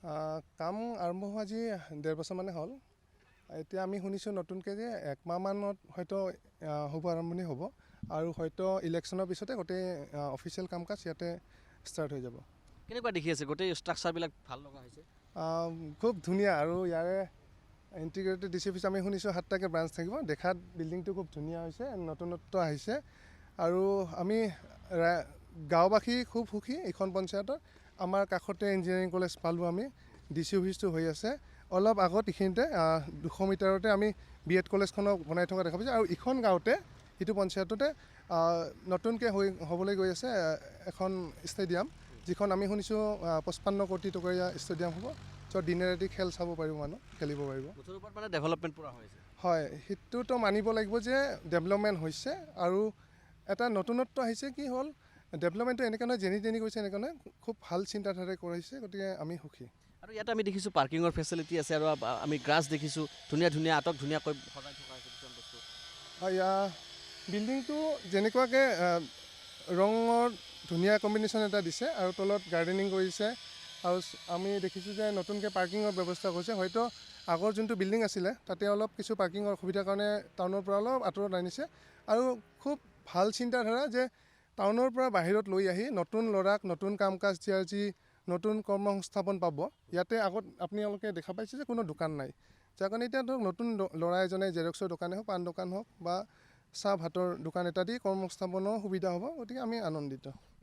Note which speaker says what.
Speaker 1: কাম আৰম্ভ হোৱা আজি 1.5 বছৰমানে হ'ল। এতিয়া আমি শুনিছোঁ নতুনকৈ যে 1 মাহমানত হয়তো শুভ আৰম্ভণি হ'ব আৰু হয়তো ইলেকশ্যনৰ পিছতে গোটেই অফিচিয়েল কাম কাজ ইয়াতে ষ্টাৰ্ট হৈ যাব।
Speaker 2: কেনেকুৱা দেখি আছে গোটেই ষ্ট্ৰাকচাৰবিলাক ভাল লগা হৈছে?
Speaker 1: খুব ধুনীয়া আৰু ইয়াৰে ইণ্টিগ্ৰেটেড ডিচি অফিচ আমি শুনিছোঁ 7টাকৈ ব্ৰাঞ্চ থাকিব। দেখাত বিল্ডিংটো খুব ধুনীয়া হৈছে, নতুনত্ব আহিছে আৰু আমি গাঁওবাসী খুব সুখী। এইখন পঞ্চায়তৰ আমাৰ কাষতে ইঞ্জিনিয়াৰিং কলেজ পালোঁ আমি, ডিচি অফিচটো হৈ আছে। অলপ আগত এইখিনিতে 200 মিটাৰতে আমি BEd কলেজখনক বনাই থকা দেখা পাইছোঁ আৰু ইখন গাঁৱতে ইটো পঞ্চায়ততে নতুনকৈ হ'বলৈ গৈ আছে এখন ষ্টেডিয়াম, যিখন আমি শুনিছোঁ 55 কোটি টকীয়া ষ্টেডিয়াম হ'ব, য'ত দিনে ৰাতি খেল চাব পাৰিব, মানুহ খেলিব পাৰিব।
Speaker 2: মানে ডেভেলপমেণ্ট পূৰা হৈছে।
Speaker 1: হয়, সেইটোতো মানিব লাগিব যে ডেভেলপমেণ্ট হৈছে আৰু এটা নতুনত্ব আহিছে। কি হ'ল, ডেভেলপমেণ্টটো এনেকৈ নহয় যেনি তেনি গৈছে, এনেকৈ নহয়, খুব ভাল চিন্তাধাৰাই কৰিছে, গতিকে আমি সুখী।
Speaker 2: আৰু ইয়াতে আমি দেখিছোঁ পাৰ্কিঙৰ ফেচিলিটি আছে আৰু আমি গ্ৰাছ দেখিছোঁ, ধুনীয়া ধুনীয়া আটক ধুনীয়াকৈ সজাই থকা হৈছে কিছুমান বস্তু।
Speaker 1: হয়, বিল্ডিংটো যেনেকুৱাকৈ ৰঙৰ ধুনীয়া কম্বিনেশ্যন এটা দিছে আৰু তলত গাৰ্ডেনিং কৰিছে আৰু আমি দেখিছোঁ যে নতুনকৈ পাৰ্কিঙৰ ব্যৱস্থা কৰিছে। হয়তো আগৰ যোনটো বিল্ডিং আছিলে তাতে অলপ কিছু পাৰ্কিঙৰ অসুবিধাৰ কাৰণে টাউনৰ পৰা অলপ আঁতৰত আনিছে আৰু খুব ভাল চিন্তাধাৰা যে টাউনৰ পৰা বাহিৰত লৈ আহি নতুন ল'ৰাক নতুন কাম কাজ দিয়াৰ যি নতুন কৰ্মসংস্থাপন পাব। ইয়াতে আগত আপোনালোকে দেখা পাইছে যে কোনো দোকান নাই, যাৰ কাৰণে এতিয়া ধৰক নতুন ল'ৰা এজনে জেৰক্সৰ দোকানে হওক, পাণ দোকান হওক বা চাহ ভাতৰ দোকান এটা দি কৰ্মসংস্থাপনৰ সুবিধা হ'ব, গতিকে আমি আনন্দিত।